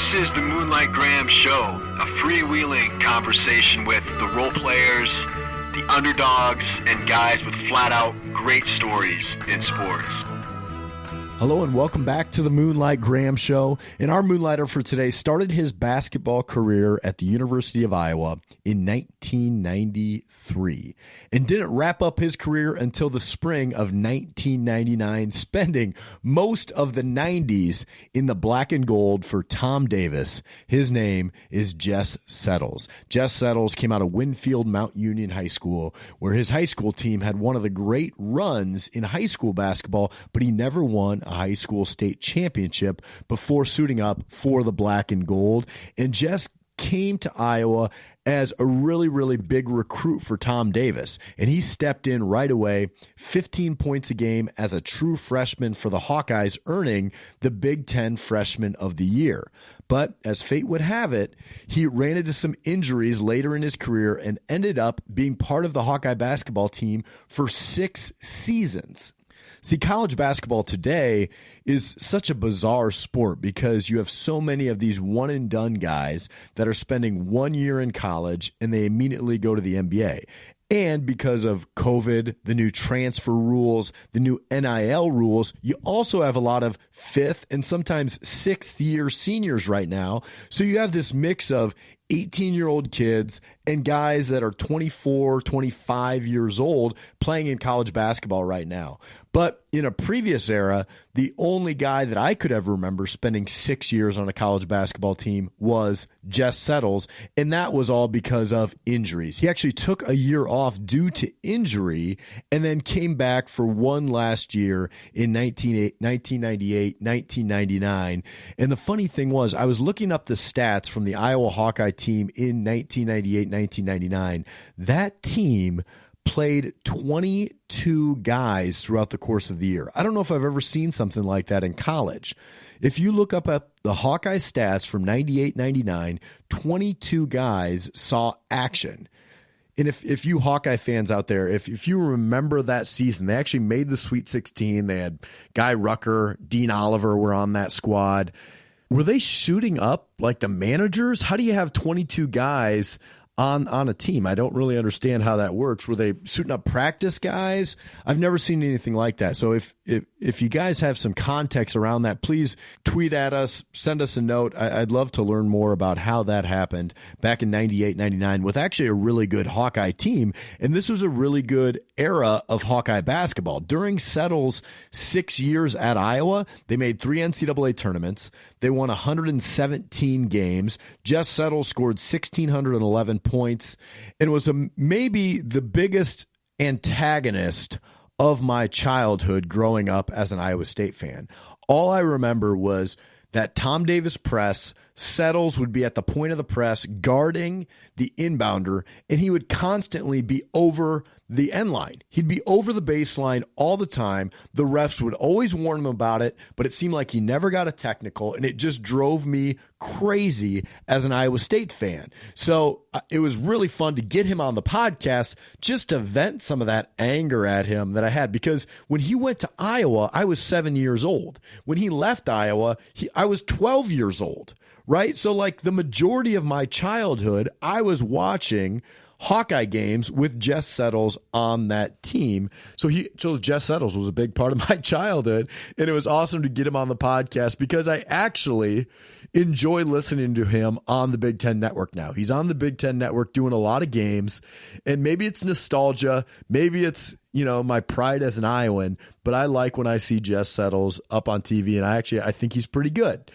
This is the Moonlight Graham Show, a freewheeling conversation with the role players, the underdogs, and guys with flat-out great stories in sports. Hello and welcome back to the Moonlight Graham Show. And our Moonlighter for today started his basketball career at the University of Iowa in 1993 and didn't wrap up his career until the spring of 1999, spending most of the 90s in the black and gold for Tom Davis. His name is Jess Settles. Jess Settles came out of Winfield Mount Union High School, where his high school team had one of the great runs in high school basketball, but he never won a high school state championship before suiting up for the black and gold. And Jess came to Iowa as a really, really big recruit for Tom Davis. And he stepped in right away, 15 points a game as a true freshman for the Hawkeyes, earning the Big Ten Freshman of the Year. But as fate would have it, he ran into some injuries later in his career and ended up being part of the Hawkeye basketball team for 6 seasons. See, college basketball today is such a bizarre sport because you have so many of these one-and-done guys that are spending 1 year in college and they immediately go to the NBA. And because of COVID, the new transfer rules, the new NIL rules, you also have a lot of 5th and sometimes 6th year seniors right now. So you have this mix of 18-year-old kids and guys that are 24, 25 years old playing in college basketball right now. But in a previous era, the only guy that I could ever remember spending 6 years on a college basketball team was Jess Settles, and that was all because of injuries. He actually took a year off due to injury and then came back for one last year in 1998, 1999. And the funny thing was, I was looking up the stats from the Iowa Hawkeye team in 1998, 1999. That team played 22 guys throughout the course of the year. I don't know if I've ever seen something like that in college. If you look up at the Hawkeye stats from 98, 99, 22 guys saw action. And if you Hawkeye fans out there, if you remember that season, they actually made the Sweet 16. They had Guy Rucker, Dean Oliver were on that squad. Were they shooting up like the managers? How do you have 22 guys on a team? I don't really understand how that works. Were they shooting up practice guys? I've never seen anything like that. So if you guys have some context around that, please tweet at us, send us a note. I'd love to learn more about how that happened back in 98, 99 with actually a really good Hawkeye team. And this was a really good era of Hawkeye basketball. During Settles' 6 years at Iowa, they made 3 NCAA tournaments. They won 117 games. Jess Settles scored 1,611 points and was maybe the biggest antagonist of my childhood growing up as an Iowa State fan. All I remember was that Tom Davis press, Settles would be at the point of the press guarding the inbounder, and he would constantly be over the end line. He'd be over the baseline all the time. The refs would always warn him about it, but it seemed like he never got a technical, and it just drove me crazy as an Iowa State fan. So it was really fun to get him on the podcast just to vent some of that anger at him that I had, because when he went to Iowa, I was 7 years old. When he left Iowa, I was 12 years old, right? So like the majority of my childhood, I was watching Hawkeye games with Jess Settles on that team. So Jess Settles was a big part of my childhood, and it was awesome to get him on the podcast because I actually enjoy listening to him on the Big Ten Network now. He's on the Big Ten Network doing a lot of games, and maybe it's nostalgia, maybe it's, my pride as an Iowan, but I like when I see Jess Settles up on TV, and I think he's pretty good.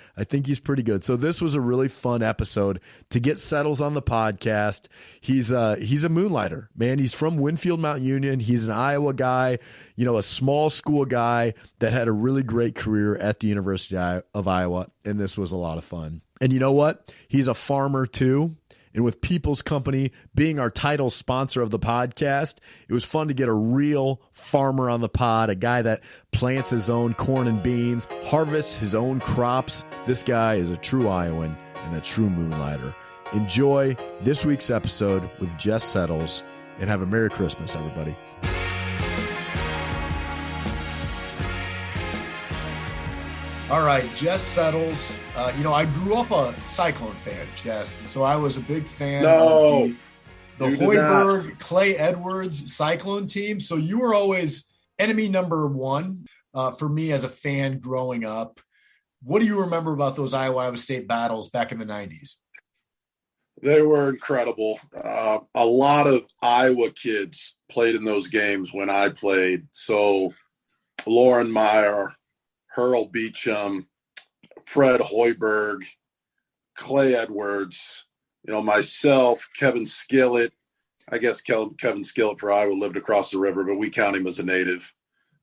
So this was a really fun episode to get Settles on the podcast. He's a Moonlighter, man. He's from Winfield Mount Union. He's an Iowa guy, a small school guy that had a really great career at the University of Iowa, and this was a lot of fun. And you know what? He's a farmer too. And with People's Company being our title sponsor of the podcast, it was fun to get a real farmer on the pod, a guy that plants his own corn and beans, harvests his own crops. This guy is a true Iowan and a true Moonlighter. Enjoy this week's episode with Jess Settles, and have a Merry Christmas, everybody. All All right, Jess Settles. I grew up a Cyclone fan, Jess, and so I was a big fan of the Hoiberg, Clay Edwards Cyclone team. So you were always enemy number one for me as a fan growing up. What do you remember about those Iowa State battles back in the 90s? They were incredible. A lot of Iowa kids played in those games when I played. So Lauren Meyer, Hurl Beecham, Fred Hoiberg, Clay Edwards, myself, Kevin Skillett. I guess Kevin Skillett for Iowa lived across the river, but we count him as a native.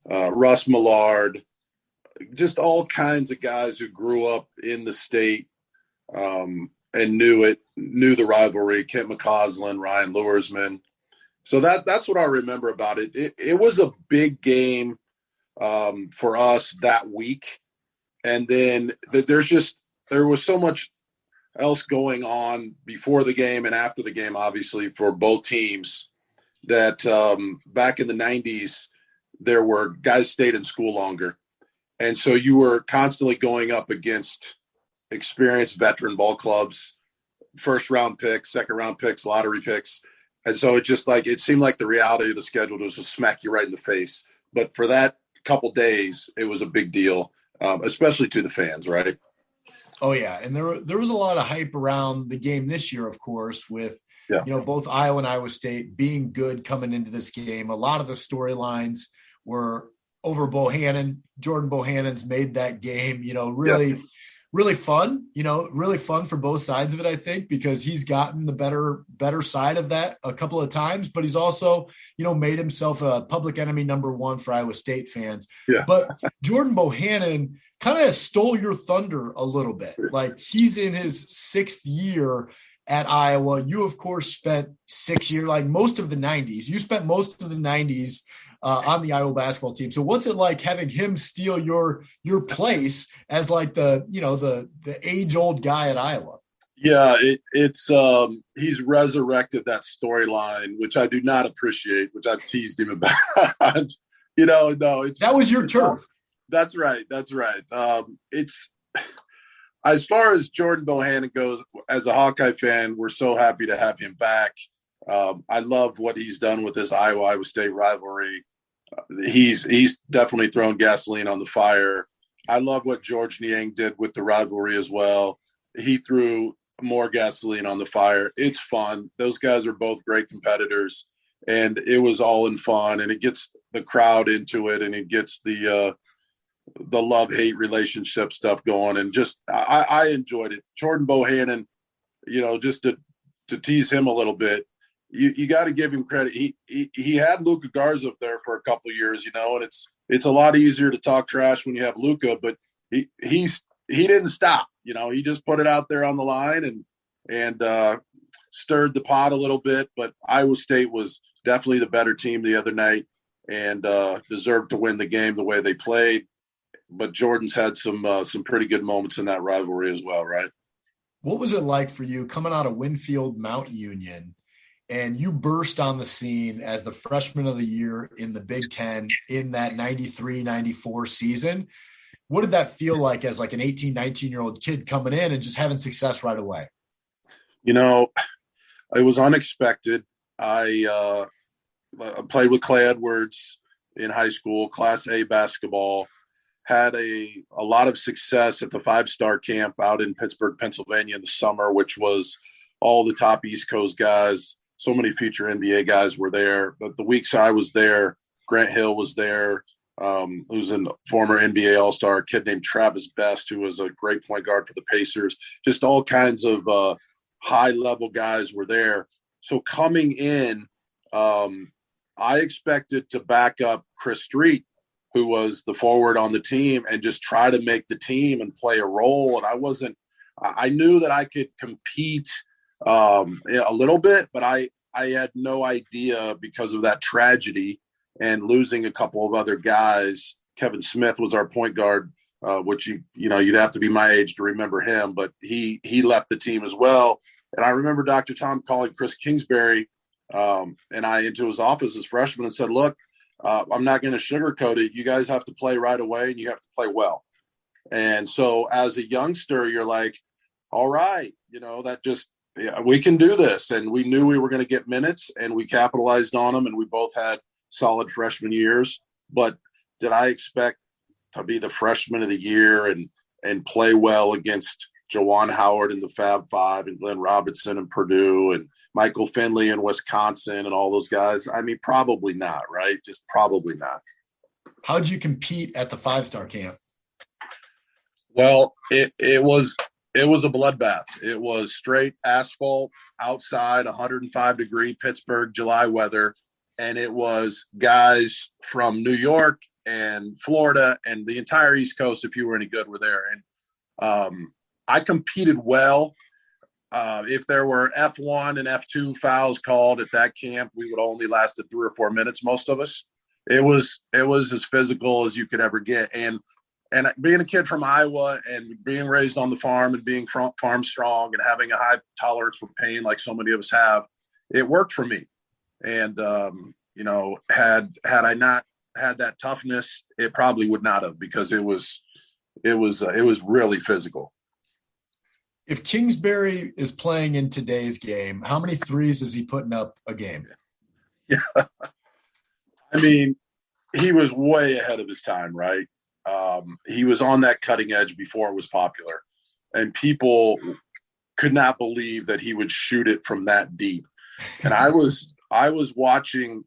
Russ Millard, just all kinds of guys who grew up in the state and knew the rivalry. Kent McCausland, Ryan Luersman. So that's what I remember about it. It was a big game for us that week. And then there was so much else going on before the game and after the game, obviously, for both teams, that back in the 90s, there were guys stayed in school longer. And so you were constantly going up against experienced veteran ball clubs, first round picks, second round picks, lottery picks. And so it seemed like the reality of the schedule was to smack you right in the face. But for that couple days, it was a big deal, especially to the fans, right? Oh yeah, and there was a lot of hype around the game this year, of course, with both Iowa and Iowa State being good coming into this game. A lot of the storylines were over Bohannon. Jordan Bohannon's made that game, really fun, really fun for both sides of it, I think, because he's gotten the better side of that a couple of times, but he's also, made himself a public enemy number one for Iowa State fans. Yeah. But Jordan Bohannon kind of stole your thunder a little bit. Like, he's in his 6th year at Iowa. You, of course, spent 6 years, like most of the 90s. You spent most of the 90s on the Iowa basketball team. So what's it like having him steal your place as like the age-old guy at Iowa? Yeah, it's he's resurrected that storyline, which I do not appreciate, which I've teased him about. That was your turf. That's right. It's as far as Jordan Bohannon goes, as a Hawkeye fan, we're so happy to have him back. I love what he's done with this Iowa State rivalry. He's definitely thrown gasoline on the fire. I love what George Niang did with the rivalry as well. He threw more gasoline on the fire. It's fun. Those guys are both great competitors, and it was all in fun, and it gets the crowd into it, and it gets the love-hate relationship stuff going. And just, I enjoyed it. Jordan Bohannon, just to tease him a little bit, you got to give him credit. He had Luka Garza up there for a couple of years, and it's a lot easier to talk trash when you have Luka, but he didn't stop. He just put it out there on the line and stirred the pot a little bit. But Iowa State was definitely the better team the other night and deserved to win the game the way they played. But Jordan's had some pretty good moments in that rivalry as well, right? What was it like for you coming out of Winfield Mount Union, and you burst on the scene as the freshman of the year in the Big Ten in that 93-94 season? What did that feel like as like an 18, 19-year-old kid coming in and just having success right away? It was unexpected. I played with Clay Edwards in high school, Class A basketball, had a lot of success at the 5-star camp out in Pittsburgh, Pennsylvania in the summer, which was all the top East Coast guys. So many future NBA guys were there. But the weeks I was there, Grant Hill was there, who's a former NBA All-Star, a kid named Travis Best, who was a great point guard for the Pacers. Just all kinds of high-level guys were there. So coming in, I expected to back up Chris Street, who was the forward on the team, and just try to make the team and play a role. And I knew that I could compete a little bit, but I had no idea because of that tragedy and losing a couple of other guys. Kevin Smith was our point guard, which you'd have to be my age to remember him, but he left the team as well. And I remember Dr. Tom calling Chris Kingsbury and I into his office as freshman and said, look, I'm not going to sugarcoat it. You guys have to play right away, and you have to play well. And so as a youngster, you're like, all right, we can do this. And we knew we were going to get minutes, and we capitalized on them. And we both had solid freshman years. But did I expect to be the freshman of the year and play well against Jawan Howard in the Fab Five and Glenn Robinson and Purdue and Michael Finley in Wisconsin and all those guys? I mean, probably not, right? Just probably not. How'd you compete at the 5-star camp? Well, it was a bloodbath. It was straight asphalt outside, 105-degree Pittsburgh July weather, and it was guys from New York and Florida and the entire East Coast, if you were any good, were there. And I competed well. If there were F1 and F2 fouls called at that camp, we would only lasted 3 or 4 minutes, most of us. It was as physical as you could ever get. And being a kid from Iowa and being raised on the farm and being farm strong and having a high tolerance for pain like so many of us have, it worked for me. And, had I not had that toughness, it probably would not have, because it was really physical. If Kingsbury is playing in today's game, how many threes is he putting up a game? Yeah. I mean, he was way ahead of his time, right? He was on that cutting edge before it was popular, and people could not believe that he would shoot it from that deep. And I was watching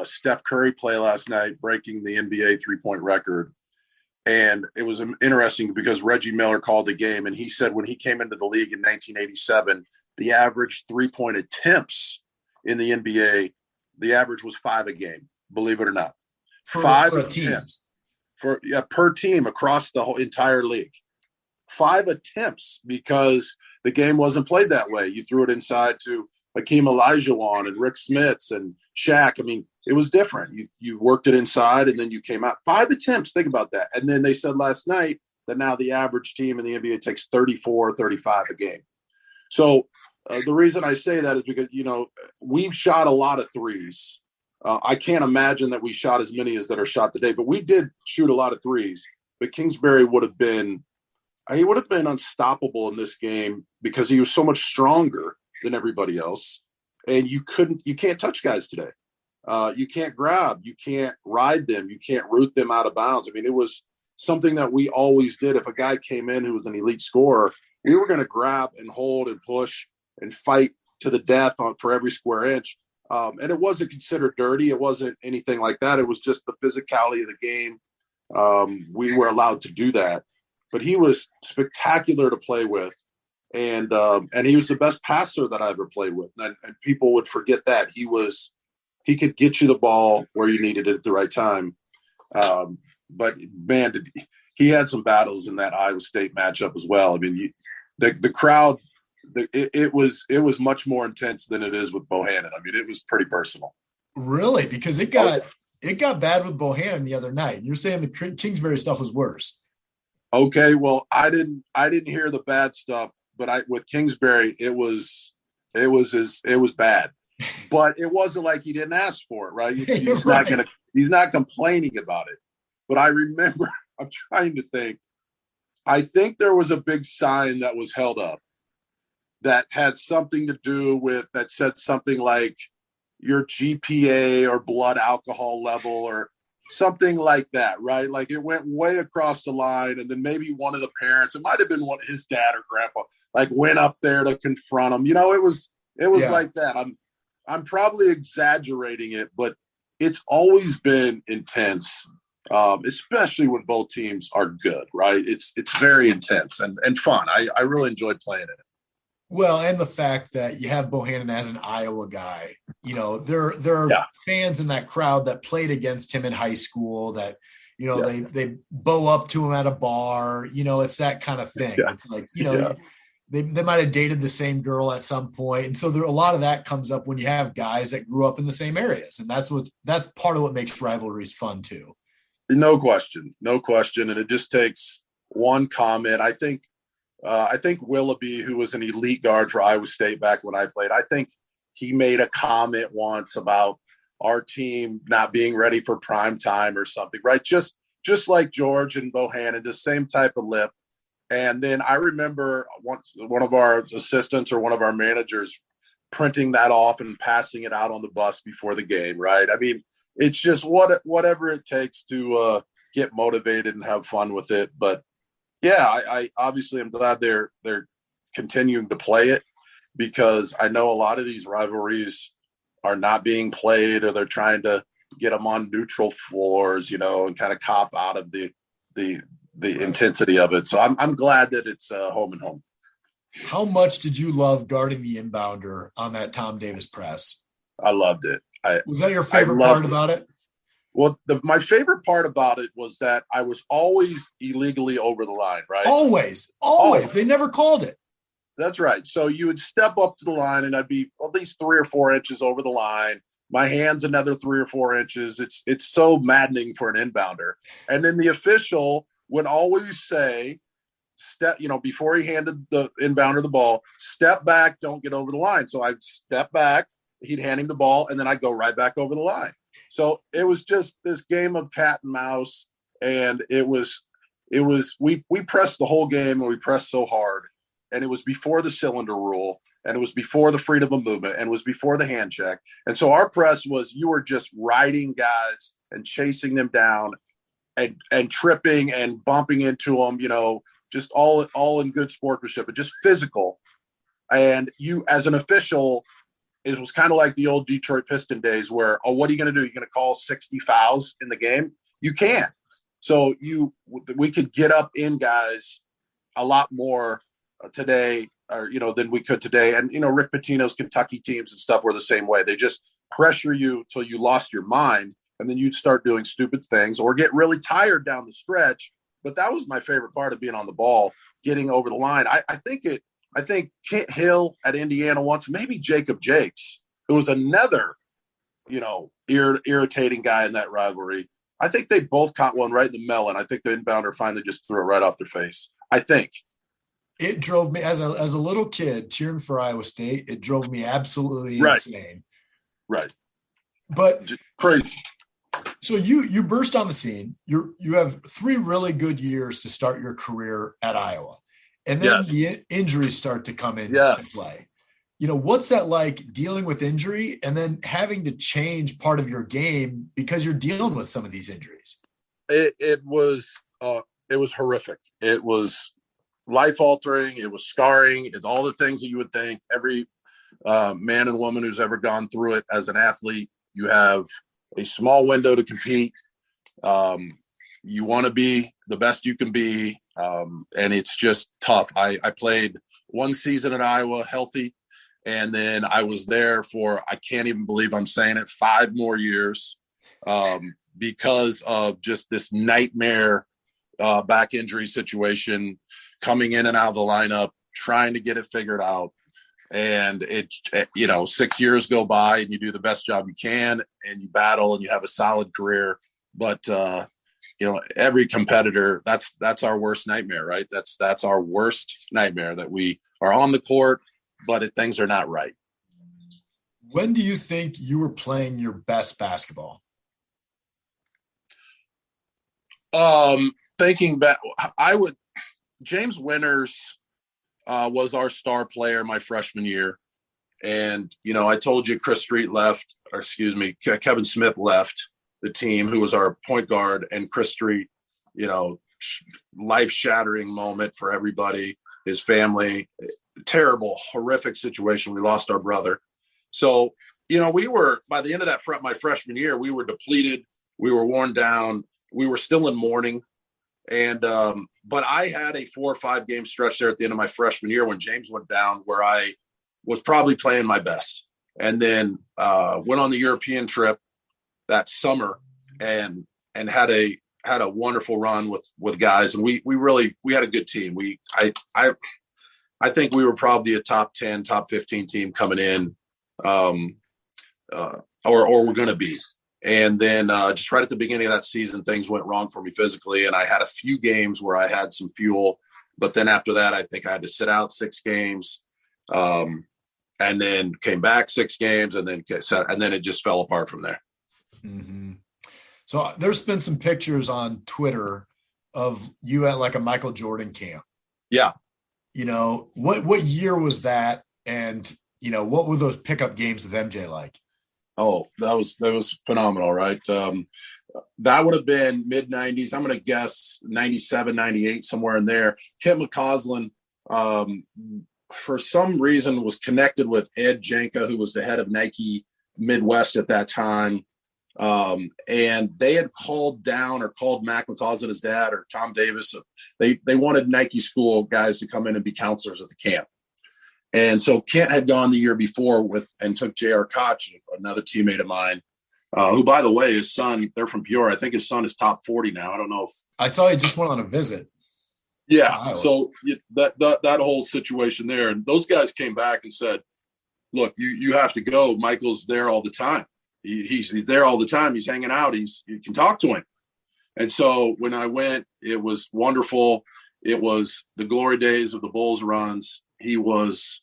Steph Curry play last night, breaking the NBA 3-point record. And it was interesting because Reggie Miller called the game, and he said when he came into the league in 1987, the average 3-point attempts in the NBA, the average was 5 a game, believe it or not. For 5 attempts. Per team across the whole entire league. 5 attempts, because the game wasn't played that way. You threw it inside to Hakeem Olajuwon and Rick Smits and Shaq. I mean, it was different. You worked it inside, and then you came out. 5 attempts, think about that. And then they said last night that now the average team in the NBA takes 34, 35 a game. So the reason I say that is because, we've shot a lot of threes. I can't imagine that we shot as many as that are shot today, but we did shoot a lot of threes. But Kingsbury would have been unstoppable in this game because he was so much stronger than everybody else. And you can't touch guys today. You can't grab, you can't ride them, you can't root them out of bounds. I mean, it was something that we always did. If a guy came in who was an elite scorer, we were going to grab and hold and push and fight to the death for every square inch. And it wasn't considered dirty. It wasn't anything like that. It was just the physicality of the game. We were allowed to do that. But he was spectacular to play with. And he was the best passer that I ever played with. And people would forget that. He could get you the ball where you needed it at the right time. But, man, he had some battles in that Iowa State matchup as well. I mean, the crowd – it was much more intense than it is with Bohannon. I mean, it was pretty personal. Really? Because it got bad with Bohannon the other night. You're saying the Kingsbury stuff was worse. Okay, well, I didn't hear the bad stuff, but with Kingsbury, it was bad. But it wasn't like he didn't ask for it, right? He's not complaining about it. But I remember, I'm trying to think. I think there was a big sign that was held up that had something to do with, that said something like your GPA or blood alcohol level or something like that, right? Like it went way across the line. And then maybe one of the parents, it might've been his dad or grandpa, like went up there to confront him. It was like that. I'm probably exaggerating it, but it's always been intense, especially when both teams are good, right? It's very intense and fun. I really enjoyed playing it. Well, and the fact that you have Bohannon as an Iowa guy, there are fans in that crowd that played against him in high school that, they bow up to him at a bar, it's that kind of thing. Yeah. It's like, they might have dated the same girl at some point. And so a lot of that comes up when you have guys that grew up in the same areas. And that's part of what makes rivalries fun too. No question. And it just takes one comment. I think Willoughby, who was an elite guard for Iowa State back when I played, I think he made a comment once about our team not being ready for prime time or something, right? Just just like George and Bohannon, the same type of lip. And then I remember once one of our assistants or one of our managers printing that off and passing it out on the bus before the game, right? I mean, it's just whatever it takes to get motivated and have fun with it. But yeah, I obviously am glad they're continuing to play it, because I know a lot of these rivalries are not being played, or they're trying to get them on neutral floors, and kind of cop out of the intensity of it. So I'm glad that it's home and home. How much did you love guarding the inbounder on that Tom Davis press? I loved it. Was that your favorite part about it? Well, my favorite part about it was that I was always illegally over the line, right? Always. They never called it. That's right. So you would step up to the line, and I'd be at least 3 or 4 inches over the line. My hand's another 3 or 4 inches. It's so maddening for an inbounder. And then the official would always say, before he handed the inbounder the ball, step back, don't get over the line. So I'd step back, he'd hand him the ball, and then I'd go right back over the line. So it was just this game of cat and mouse. And we pressed the whole game, and we pressed so hard. And it was before the cylinder rule, and it was before the freedom of movement, and it was before the hand check. And so our press was, you were just riding guys and chasing them down and tripping and bumping into them, just all in good sportsmanship, but just physical. And you, as an official, it was kind of like the old Detroit Piston days where, what are you going to do? You're going to call 60 fouls in the game? You can't. So we could get up in guys a lot more today, or than we could today. And Rick Pitino's Kentucky teams and stuff were the same way. They just pressure you till you lost your mind, and then you'd start doing stupid things or get really tired down the stretch. But that was my favorite part of being on the ball, getting over the line. I think Kent Hill at Indiana once, maybe Jacob Jakes, who was another irritating guy in that rivalry. I think they both caught one right in the melon. I think the inbounder finally just threw it right off their face. I think. It drove me as a little kid cheering for Iowa State. It drove me absolutely insane. Right. But just crazy. So you burst on the scene. You have 3 really good years to start your career at Iowa, and then the injuries start to come in to play. What's that like, dealing with injury and then having to change part of your game because you're dealing with some of these injuries? It was horrific. It was life altering. It was scarring, and all the things that you would think every man and woman who's ever gone through it as an athlete. You have a small window to compete. You want to be the best you can be. And it's just tough. I played 1 season at Iowa healthy. And then I was there for, I can't even believe I'm saying it, 5 more years because of just this nightmare back injury situation, coming in and out of the lineup, trying to get it figured out. And 6 years go by and you do the best job you can and you battle and you have a solid career. But, every competitor, that's our worst nightmare, right? That's our worst nightmare, that we are on the court, but things are not right. When do you think you were playing your best basketball? Thinking back, James Winters was our star player my freshman year. And, I told you Kevin Smith left the team, who was our point guard, and Chris Street, life-shattering moment for everybody, his family. Terrible, horrific situation. We lost our brother. So, we were, by the end of my freshman year, we were depleted. We were worn down. We were still in mourning. And, but I had a 4 or 5 game stretch there at the end of my freshman year when James went down, where I was probably playing my best. And then went on the European trip that summer and had a wonderful run with guys. And we had a good team. I think we were probably a top 10, top 15 team coming in, or we're going to be. And then just right at the beginning of that season, things went wrong for me physically. And I had a few games where I had some fuel. But then after that, I think I had to sit out 6 games and then came back 6 games and then it just fell apart from there. Mm-hmm. So there's been some pictures on Twitter of you at like a Michael Jordan camp. Yeah. What year was that? And, what were those pickup games with MJ like? Oh, that was phenomenal, right? That would have been mid 90s. I'm going to guess 97, 98, somewhere in there. Kent McCausland, for some reason, was connected with Ed Janka, who was the head of Nike Midwest at that time. And they had called Mac McCausland, his dad, or Tom Davis. They wanted Nike school guys to come in and be counselors at the camp. And so Kent had gone the year before and took J.R. Koch, another teammate of mine, who, by the way, his son, they're from Peoria. I think his son is top 40 now. I don't know if I saw he just went on a visit. Yeah. So that whole situation there, and those guys came back and said, look, you have to go. Michael's there all the time. He's there all the time. He's hanging out. You can talk to him. And so when I went, it was wonderful. It was the glory days of the Bulls runs. He was,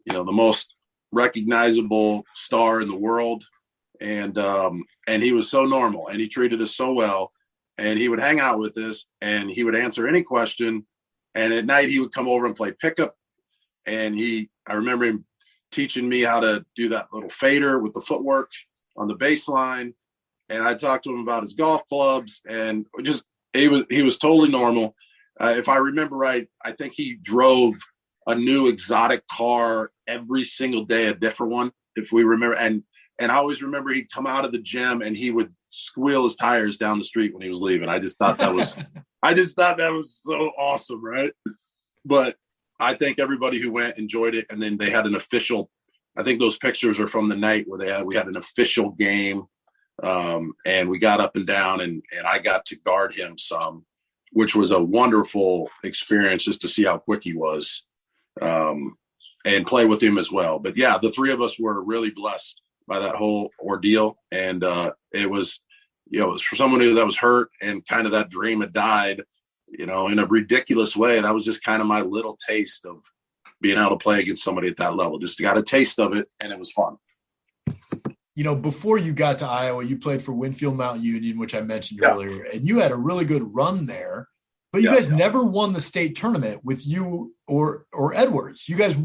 the most recognizable star in the world. And he was so normal, and he treated us so well, and he would hang out with us, and he would answer any question. And at night he would come over and play pickup. And I remember him teaching me how to do that little fader with the footwork on the baseline. And I talked to him about his golf clubs, and he was totally normal. If I remember right, I think he drove a new exotic car every single day, a different one, if we remember. And I always remember he'd come out of the gym and he would squeal his tires down the street when he was leaving. I just thought that was so awesome. Right. But I think everybody who went enjoyed it. And then they had an official, I think those pictures are from the night where we had an official game. And we got up and down, and I got to guard him some, which was a wonderful experience just to see how quick he was, and play with him as well. But yeah, the three of us were really blessed by that whole ordeal. And it was for someone that was hurt and kind of that dream had died, in a ridiculous way. That was just kind of my little taste of being able to play against somebody at that level. Just got a taste of it, and it was fun. Before you got to Iowa, you played for Winfield Mount Union, which I mentioned earlier, and you had a really good run there, but you guys never won the state tournament with you or Edwards. You guys,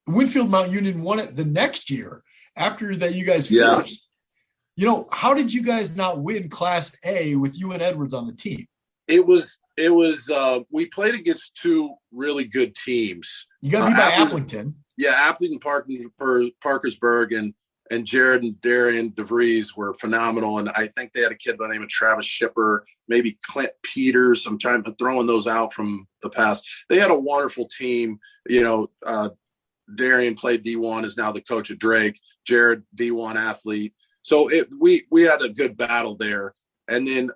Winfield Mount Union won it the next year after that you guys finished. How did you guys not win Class A with you and Edwards on the team? It was we played against two really good teams. You got beat by Applington. Yeah, Applington, Parkersburg, and Jared and Darian DeVries were phenomenal. And I think they had a kid by the name of Travis Shipper, maybe Clint Peters. I'm throwing those out from the past. They had a wonderful team. Darian played D1, is now the coach at Drake. Jared, D1 athlete. So we had a good battle there. And then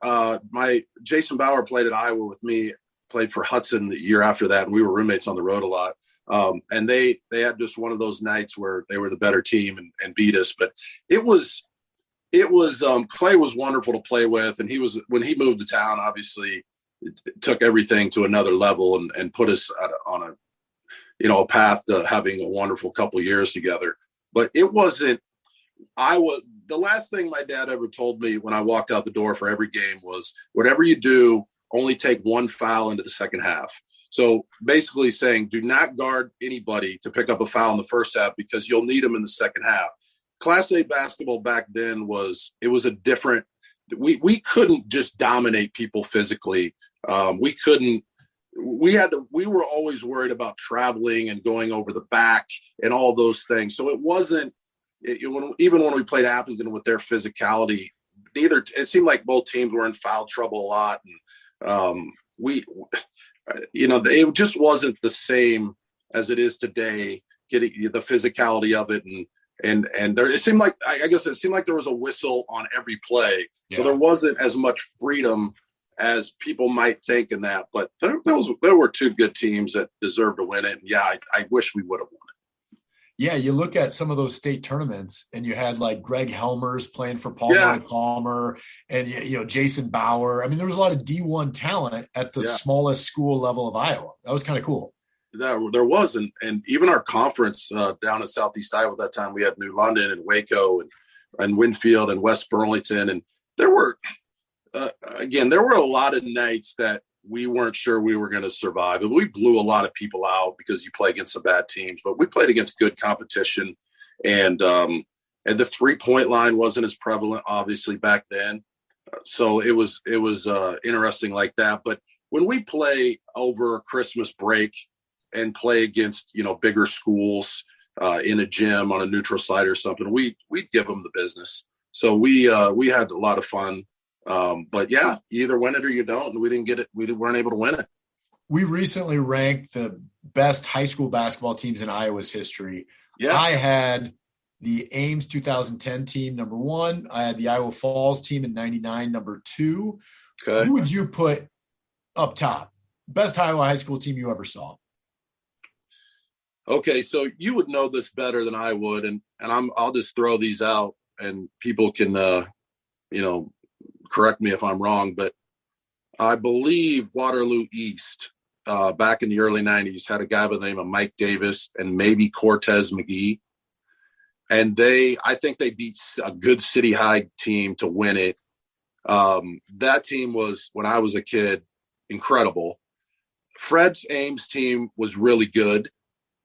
my Jason Bauer played at Iowa with me, played for Hudson the year after that. And we were roommates on the road a lot. And they had just one of those nights where they were the better team and beat us. But it was Clay was wonderful to play with. And when he moved to town, obviously it took everything to another level and put us on a path to having a wonderful couple of years together. But it wasn't, the last thing my dad ever told me when I walked out the door for every game was, whatever you do, only take one foul into the second half. So basically saying, do not guard anybody to pick up a foul in the first half because you'll need them in the second half. Class A basketball back then was a different, we couldn't just dominate people physically. We were always worried about traveling and going over the back and all those things. So it wasn't, even when we played Appleton with their physicality, it seemed like both teams were in foul trouble a lot. And it just wasn't the same as it is today, getting the physicality of it. And there, it seemed like there was a whistle on every play. Yeah. So there wasn't as much freedom as people might think in that, but there were two good teams that deserved to win it. And yeah, I wish we would have won it. Yeah, you look at some of those state tournaments, and you had like Greg Helmers playing for Palmer and Jason Bauer. I mean, there was a lot of D1 talent at the smallest school level of Iowa. That was kind of cool. There was, and even our conference down in Southeast Iowa at that time, we had New London and Waco and Winfield and West Burlington, and there were, there were a lot of nights that we weren't sure we were going to survive. And we blew a lot of people out because you play against some bad teams, but we played against good competition. And the 3-point line wasn't as prevalent, obviously, back then. So it was interesting like that. But when we play over Christmas break and play against, bigger schools in a gym on a neutral site or something, we'd give them the business. So we had a lot of fun. But yeah, you either win it or you don't. And we didn't get it. We weren't able to win it. We recently ranked the best high school basketball teams in Iowa's history. Yeah. I had the Ames 2010 team, number 1. I had the Iowa Falls team in 99, number 2. Okay. Who would you put up top? Best Iowa high school team you ever saw? Okay, so you would know this better than I would, and I'll just throw these out, and people can, correct me if I'm wrong, but I believe Waterloo East back in the early 90s had a guy by the name of Mike Davis and maybe Cortez McGee. And I think they beat a good City High team to win it. That team was, when I was a kid, incredible. Fred's Ames team was really good.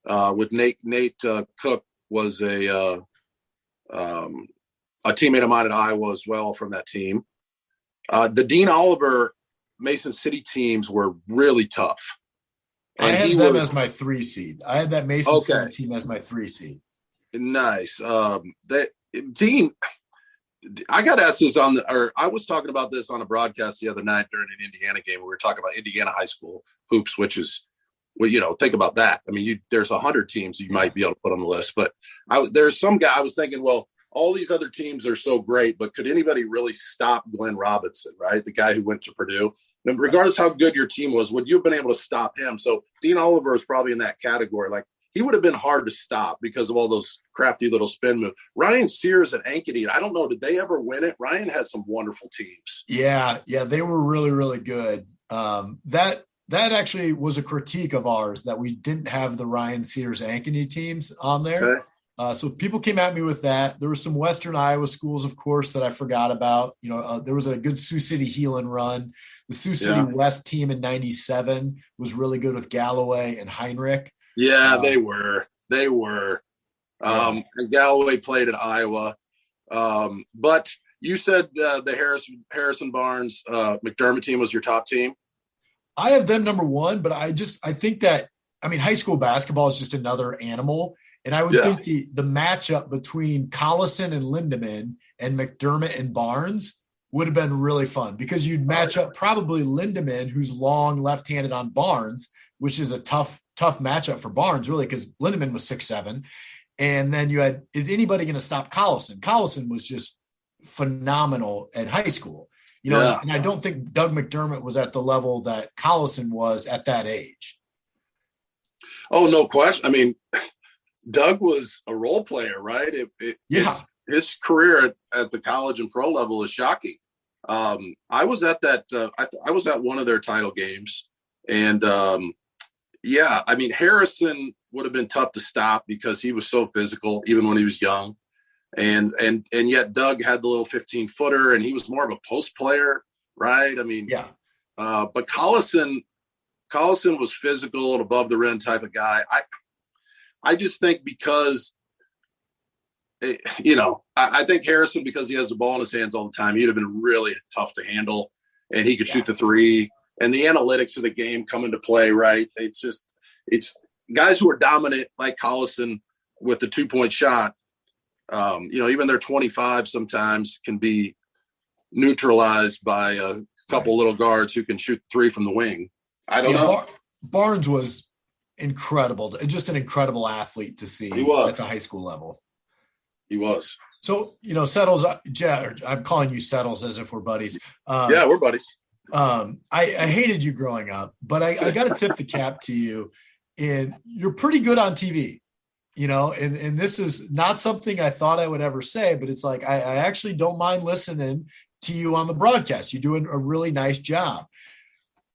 With Nate Cook was a teammate of mine at Iowa as well from that team. The Dean Oliver Mason City teams were really tough. And I had them as my 3 seed. I had that Mason City team as my 3 seed. Nice. Dean, I got asked this I was talking about this on a broadcast the other night during an Indiana game. We were talking about Indiana high school hoops, which is, think about that. I mean, there's 100 teams you might be able to put on the list, but there's some guy I was thinking, well, all these other teams are so great, but could anybody really stop Glenn Robinson, right? The guy who went to Purdue. And regardless how good your team was, would you have been able to stop him? So Dean Oliver is probably in that category. Like, he would have been hard to stop because of all those crafty little spin moves. Ryan Sears and Ankeny, I don't know, did they ever win it? Ryan had some wonderful teams. Yeah, they were really, really good. That actually was a critique of ours, that we didn't have the Ryan Sears Ankeny teams on there. Okay. So people came at me with that. There were some Western Iowa schools, of course, that I forgot about. There was a good Sioux City Heelan run. The Sioux City West team in 97 was really good with Galloway and Heinrich. Yeah, they were. And Galloway played at Iowa. But you said the Harrison Barnes McDermott team was your top team? I have them number 1, but I think that, high school basketball is just another animal. And I would think the matchup between Collison and Lindemann and McDermott and Barnes would have been really fun, because you'd match up probably Lindemann, who's long left-handed, on Barnes, which is a tough matchup for Barnes, really, because Lindemann was 6'7". And then you had, is anybody going to stop Collison? Collison was just phenomenal at high school. And I don't think Doug McDermott was at the level that Collison was at that age. Oh, no question. Doug was a role player, right? His career at the college and pro level is shocking. I was at that. I was at one of their title games, and Harrison would have been tough to stop because he was so physical, even when he was young. And yet Doug had the little 15-footer, and he was more of a post player, right? But Collison was physical and above the rim type of guy. I just think because, I think Harrison, because he has the ball in his hands all the time, he'd have been really tough to handle, and he could shoot the 3, and the analytics of the game come into play, right? It's guys who are dominant like Collison with the 2-point shot. Even their 25 sometimes can be neutralized by a couple little guards who can shoot 3 from the wing. I don't know. Barnes was incredible, just an incredible athlete to see at the high school level. He was. So, Settles, I'm calling you Settles as if we're buddies. We're buddies. I hated you growing up, but I got to tip the cap to you. And you're pretty good on TV, and this is not something I thought I would ever say, but it's like, I actually don't mind listening to you on the broadcast. You're doing a really nice job.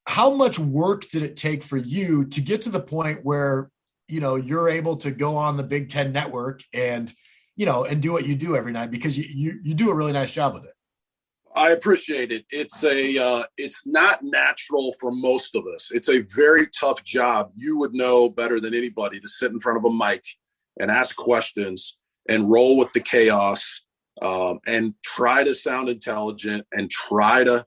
How much work did it take for you to get to the point where, you're able to go on the Big Ten Network and do what you do every night, because you do a really nice job with it? I appreciate it. It's not natural for most of us. It's a very tough job. You would know better than anybody to sit in front of a mic and ask questions and roll with the chaos, and try to sound intelligent and try to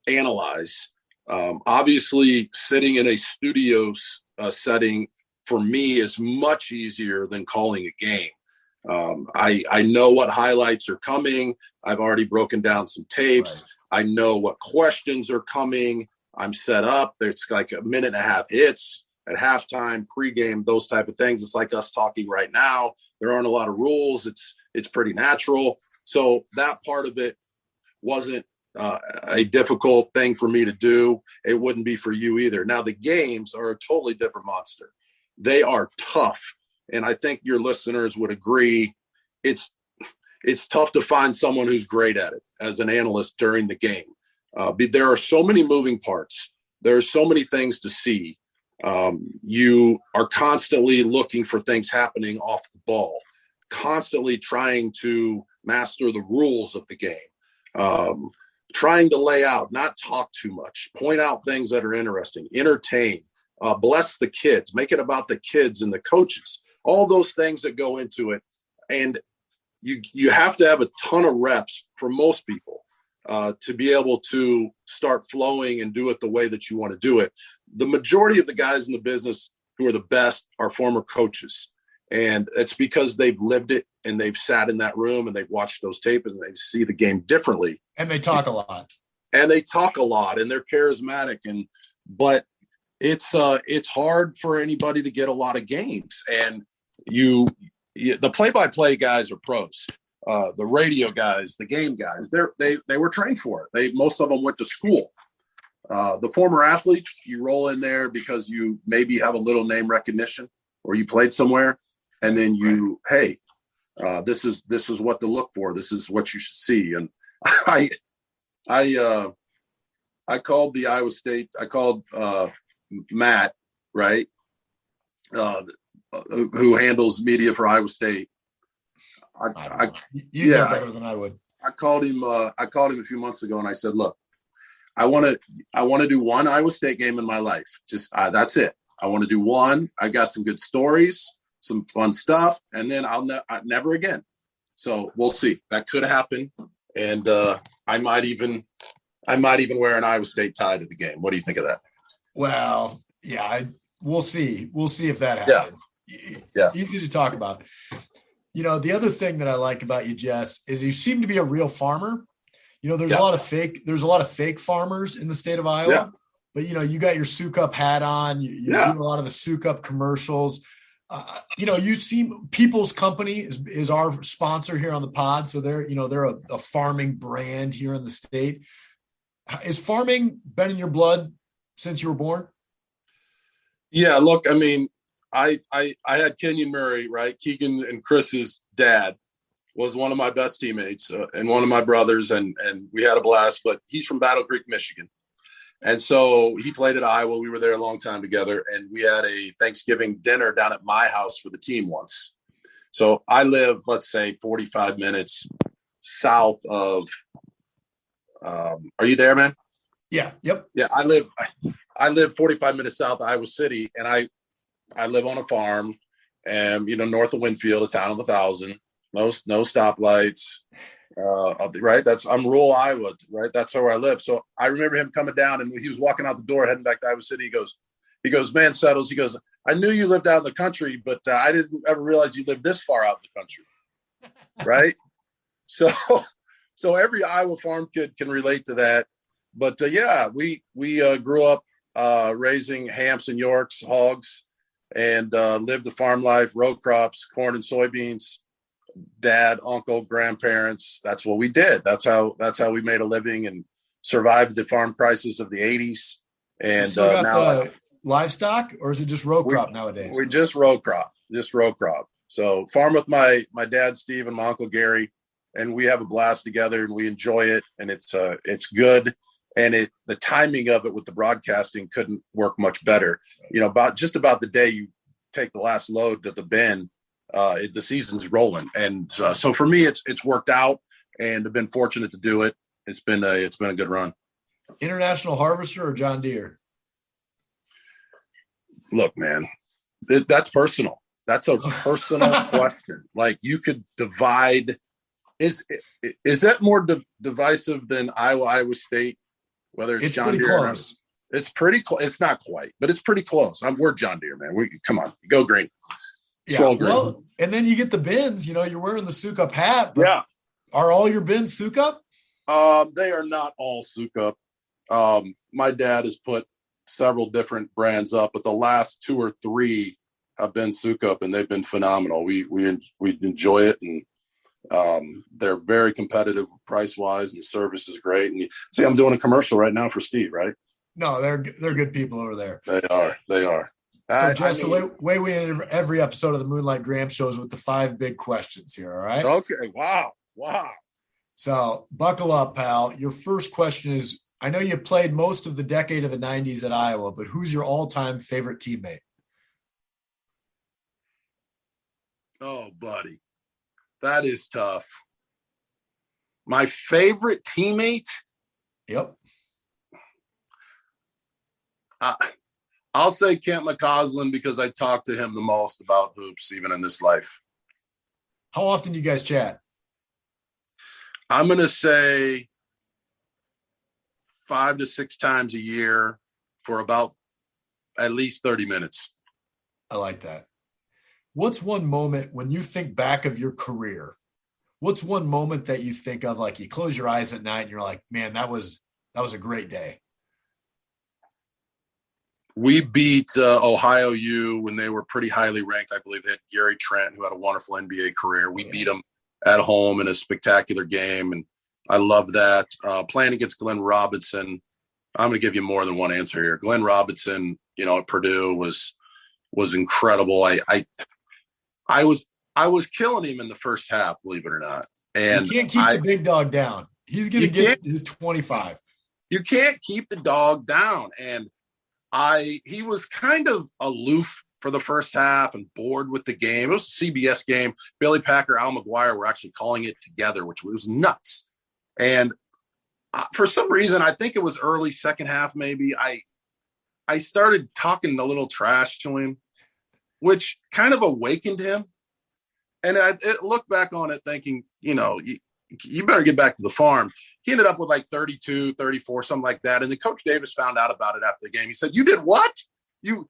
analyze. Obviously, sitting in a studio setting for me is much easier than calling a game. I know what highlights are coming. I've already broken down some tapes. Right. I know what questions are coming. I'm set up. There's like a minute and a half hits at halftime, pregame, those type of things. It's like us talking right now. There aren't a lot of rules. It's pretty natural. So that part of it wasn't a difficult thing for me to do. It wouldn't be for you either. Now, the games are a totally different monster. They are tough. And I think your listeners would agree. It's tough to find someone who's great at it as an analyst during the game. There are so many moving parts. There are so many things to see. You are constantly looking for things happening off the ball, constantly trying to master the rules of the game, trying to lay out, not talk too much, point out things that are interesting, entertain, bless the kids, make it about the kids and the coaches, all those things that go into it. And you have to have a ton of reps for most people to be able to start flowing and do it the way that you want to do it. The majority of the guys in the business who are the best are former coaches. And it's because they've lived it and they've sat in that room and they've watched those tapes and they see the game differently. And they talk a lot. And they talk a lot and they're charismatic. But it's hard for anybody to get a lot of games. And the play-by-play guys are pros. The radio guys, the game guys, they were trained for it. Most of them went to school. The former athletes, you roll in there because you maybe have a little name recognition or you played somewhere, and then this is what to look for. This is what you should see. And I called the Iowa State. I called Matt, right, who handles media for Iowa State. You know better than I would. I called him a few months ago, and I said, "Look, I want to do one Iowa State game in my life. Just that's it. I want to do one. I got some good stories, some fun stuff, and then I'll never again." So we'll see. That could happen, and I might even wear an Iowa State tie to the game. What do you think of that? Well, yeah, we'll see. We'll see if that happens. Yeah. Easy to talk about. The other thing that I like about you, Jess, is you seem to be a real farmer. There's a lot of fake farmers in the state of Iowa, but you got your Souk Up hat on. You do a lot of the Souk Up commercials. You seem People's Company is our sponsor here on the pod. So they're a farming brand here in the state. Is farming been in your blood since you were born? Yeah, look, I mean, I had Kenyon Murray, right? Keegan and Chris's dad was one of my best teammates and one of my brothers, and we had a blast, but he's from Battle Creek, Michigan. And so he played at Iowa. We were there a long time together, and we had a Thanksgiving dinner down at my house for the team once. So I live, let's say, 45 minutes south of are you there, man? Yeah. Yep. Yeah, I live 45 minutes south of Iowa City, and I live on a farm, and north of Winfield, a town of 1,000. No stoplights, right? I'm rural Iowa, right? That's where I live. So I remember him coming down, and he was walking out the door, heading back to Iowa City. He goes, "Man, Settles," he goes, "I knew you lived out in the country, but I didn't ever realize you lived this far out in the country." Right? So every Iowa farm kid can relate to that. But we grew up raising Hamps and Yorks, hogs, and lived the farm life, row crops, corn and soybeans. Dad, uncle, grandparents. That's what we did. That's how we made a living and survived the farm crisis of the 80s. And now livestock, or is it just row crop nowadays? We just row crop. So farm with my dad, Steve, and my uncle Gary, and we have a blast together and we enjoy it. And it's good. And the timing of it with the broadcasting couldn't work much better. About the day you take the last load to the bin, the season's rolling. And so for me, it's worked out, and I've been fortunate to do it. It's been a good run. International Harvester or John Deere? Look, man, that's personal. That's a personal question. Like, you could divide. Is that more divisive than Iowa State? Whether it's John Deere or not? It's pretty close. It's not quite, but it's pretty close. We're John Deere, man. Come on, go green. Yeah, well, and then you get the bins. You're wearing the Souk Up hat. But are all your bins Souk Up? They are not all Souk Up. My dad has put several different brands up, but the last 2 or 3 have been Souk Up, and they've been phenomenal. We enjoy it, and they're very competitive price wise, and the service is great. And see, I'm doing a commercial right now for Steve, right? No, they're good people over there. They are. So, Jess, the way we end every episode of the Moonlight Graham show is with the 5 big questions here. All right. Okay. Wow. So, buckle up, pal. Your first question is: I know you played most of the decade of the '90s at Iowa, but who's your all-time favorite teammate? Oh, buddy, that is tough. My favorite teammate? Yep. I'll say Kent McCausland because I talk to him the most about hoops, even in this life. How often do you guys chat? I'm going to say 5 to 6 times a year for about at least 30 minutes. I like that. What's one moment when you think back of your career? What's one moment that you think of, like you close your eyes at night and you're like, man, that was a great day? We beat Ohio U when they were pretty highly ranked. I believe they had Gary Trent, who had a wonderful NBA career. We beat them at home in a spectacular game, and I love that. Playing against Glenn Robinson, I'm going to give you more than one answer here. Glenn Robinson, at Purdue was incredible. I was killing him in the first half, believe it or not. And you can't keep the big dog down. He's going to get his 25. You can't keep the dog down, and he was kind of aloof for the first half and bored with the game. It was a CBS game. Billy Packer, Al McGuire were actually calling it together, which was nuts. And for some reason, I think it was early second half, maybe I started talking a little trash to him, which kind of awakened him. And I looked back on it thinking, you better get back to the farm. He ended up with like 32, 34, something like that. And then Coach Davis found out about it after the game. He said, "You did what? You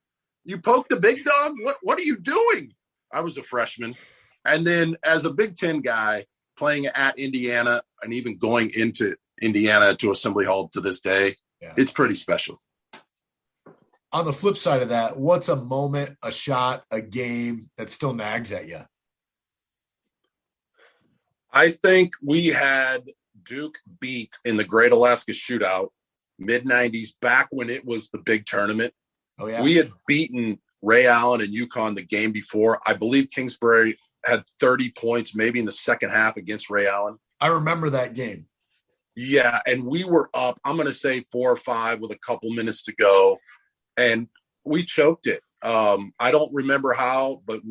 poked the big dog? What are you doing?" I was a freshman. And then as a Big Ten guy playing at Indiana and even going into Indiana to Assembly Hall to this day, It's pretty special. On the flip side of that, what's a moment, a shot, a game that still nags at you? I think we had Duke beat in the Great Alaska Shootout, mid-'90s, back when it was the big tournament. Oh, yeah. We had beaten Ray Allen and UConn the game before. I believe Kingsbury had 30 points maybe in the second half against Ray Allen. I remember that game. Yeah, and we were up, I'm going to say 4 or 5 with a couple minutes to go, and we choked it. I don't remember how, but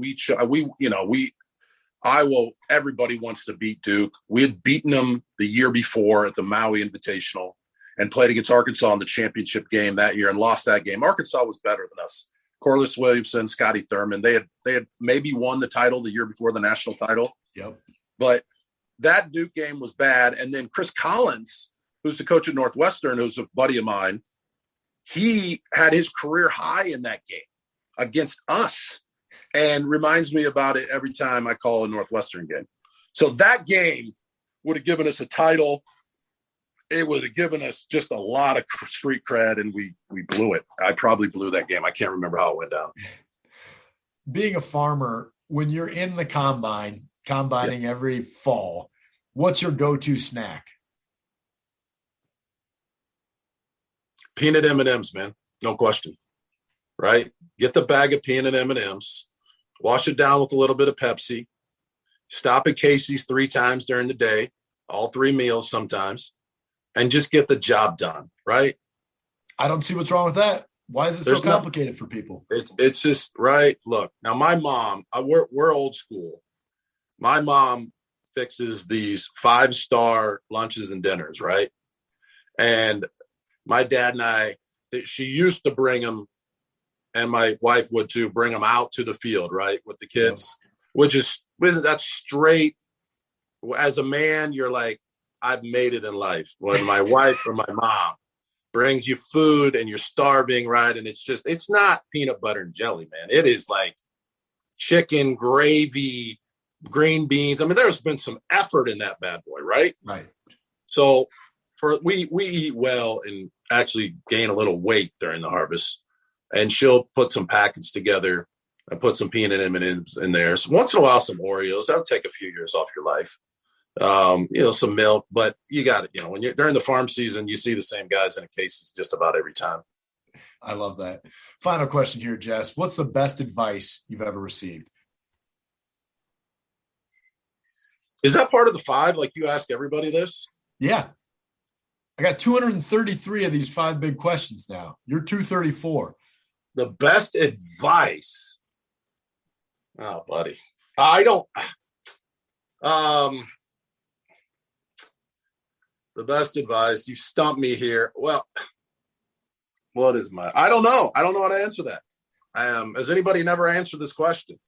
everybody wants to beat Duke. We had beaten them the year before at the Maui Invitational and played against Arkansas in the championship game that year and lost that game. Arkansas was better than us. Corliss Williamson, Scotty Thurman, they had maybe won the title the year before, the national title. Yep. But that Duke game was bad. And then Chris Collins, who's the coach at Northwestern, who's a buddy of mine, he had his career high in that game against us. And reminds me about it every time I call a Northwestern game. So that game would have given us a title. It would have given us just a lot of street cred, and we blew it. I probably blew that game. I can't remember how it went down. Being a farmer, when you're in the combining every fall, what's your go-to snack? Peanut M&Ms, man. No question. Right? Get the bag of peanut M&Ms. Wash it down with a little bit of Pepsi. Stop at Casey's 3 times during the day, all 3 meals sometimes, and just get the job done, right? I don't see what's wrong with that. Why is it so complicated for people? It's just, right? Look, now my mom, we're old school. My mom fixes these 5-star lunches and dinners, right? And my dad and I, she used to bring them, and my wife would too, bring them out to the field, right, with the kids, that's straight. As a man, you're like, I've made it in life. When my wife or my mom brings you food and you're starving, right? And it's not peanut butter and jelly, man. It is like chicken, gravy, green beans. I mean, there's been some effort in that bad boy, right? Right. So we eat well and actually gain a little weight during the harvest. And she'll put some packets together and put some peanut M&Ms in there. So once in a while, some Oreos. That would take a few years off your life. Some milk, but you got it. When you're during the farm season, you see the same guys in a cases just about every time. I love that. Final question here, Jess. What's the best advice you've ever received? Is that part of the 5? Like you ask everybody this? Yeah. I got 233 of these 5 big questions now. You're 234. The best advice. Oh, buddy. I don't. The best advice. You stumped me here. Well, what is I don't know. I don't know how to answer that. Has anybody never answered this question?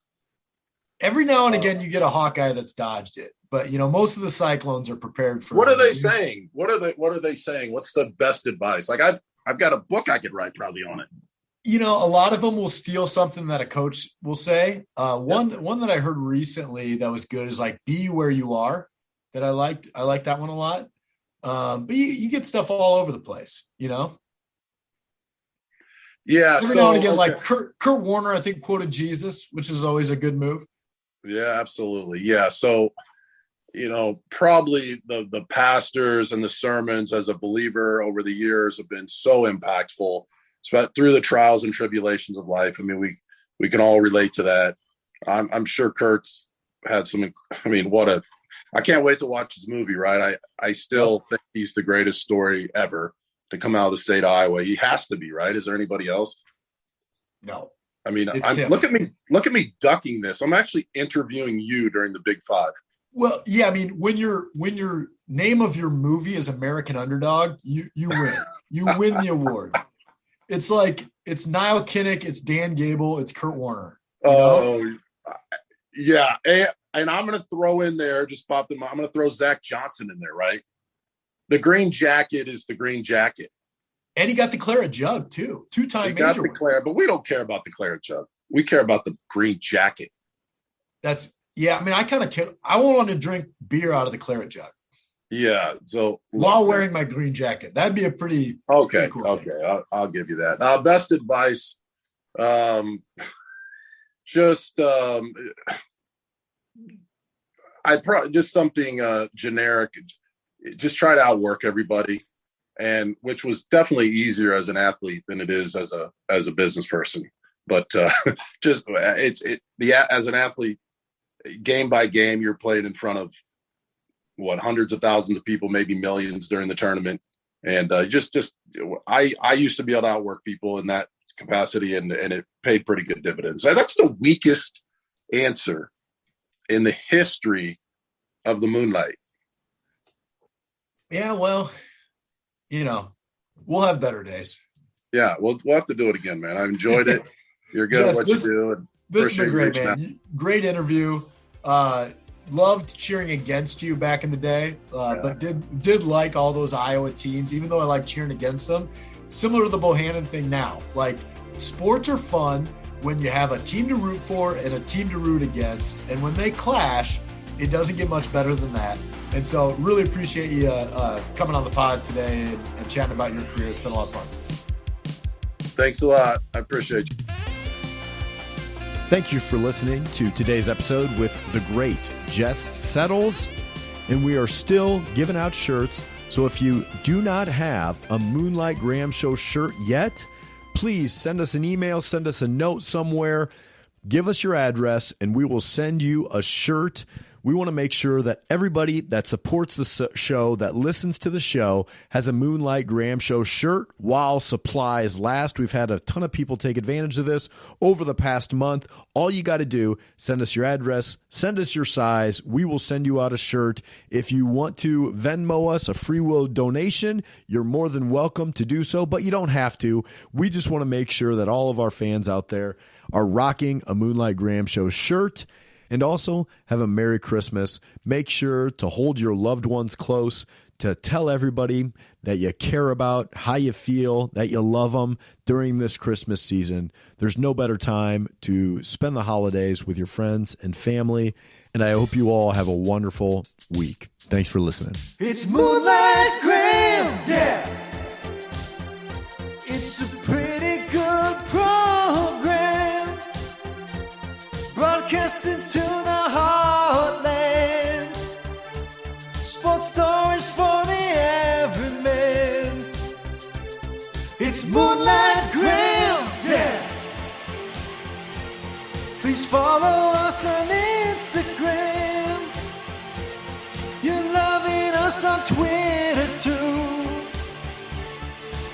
Every now and again, you get a Hawkeye that's dodged it, but most of the Cyclones are prepared for. What are they saying? What are they saying? What's the best advice? Like I've got a book I could write probably on it. A lot of them will steal something that a coach will say. One that I heard recently that was good is like, be where you are. That I liked. I like that one a lot. But you get stuff all over the place, Yeah. Every now and again, like Kurt Warner, I think, quoted Jesus, which is always a good move. Yeah, absolutely. Yeah. So, probably the pastors and the sermons as a believer over the years have been so impactful. Through the trials and tribulations of life. I mean, we can all relate to that. I'm sure Kurt's had some. I mean, I can't wait to watch his movie. Right? I still think he's the greatest story ever to come out of the state of Iowa. He has to be, right? Is there anybody else? No. I mean, look at me ducking this. I'm actually interviewing you during the Big 5. Well, yeah. I mean, when your name of your movie is American Underdog, you win. You win the award. It's like it's Niall Kinnick, it's Dan Gable, it's Kurt Warner. Oh, yeah. And I'm going to throw in there, I'm going to throw Zach Johnson in there, right? The green jacket is the green jacket. And he got the claret jug, too. 2-time major. He got the claret, but we don't care about the claret jug. We care about the green jacket. I mean, I want to drink beer out of the claret jug. Yeah. So while wearing my green jacket, that'd be a pretty cool thing. I'll give you that. Best advice. Just something generic. Just try to outwork everybody, and which was definitely easier as an athlete than it is as a business person. But as an athlete, game by game, you're playing in front of hundreds of thousands of people, maybe millions during the tournament. And I used to be able to outwork people in that capacity, and it paid pretty good dividends. That's the weakest answer in the history of the Moonlight. Yeah, well, we'll have better days. Yeah, we'll have to do it again, man. I enjoyed it. You're good at what you do. And this has been great, man. Great interview. Loved cheering against you back in the day, but did like all those Iowa teams, even though I like cheering against them. Similar to the Bohannon thing now. Like, sports are fun when you have a team to root for and a team to root against. And when they clash, it doesn't get much better than that. And so really appreciate you coming on the pod today and chatting about your career. It's been a lot of fun. Thanks a lot. I appreciate you. Thank you for listening to today's episode with the great Jess Settles. And we are still giving out shirts. So if you do not have a Moonlight Graham Show shirt yet, please send us an email, send us a note somewhere, give us your address, and we will send you a shirt. We want to make sure that everybody that supports the show, that listens to the show, has a Moonlight Graham Show shirt while supplies last. We've had a ton of people take advantage of this over the past month. All you got to do, send us your address, send us your size. We will send you out a shirt. If you want to Venmo us a free will donation, you're more than welcome to do so, but you don't have to. We just want to make sure that all of our fans out there are rocking a Moonlight Graham Show shirt. And also, have a Merry Christmas. Make sure to hold your loved ones close, to tell everybody that you care about, how you feel, that you love them during this Christmas season. There's no better time to spend the holidays with your friends and family. And I hope you all have a wonderful week. Thanks for listening. It's Moonlight Graham, yeah. It's a pretty good program, broadcasting to the heartland. Sports stories for the everyman. It's Moonlight Graham, yeah. Please follow us on Instagram. You're loving us on Twitter too.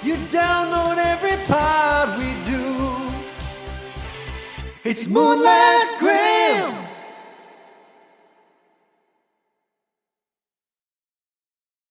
You download every pod we do. It's Moonlight Graham.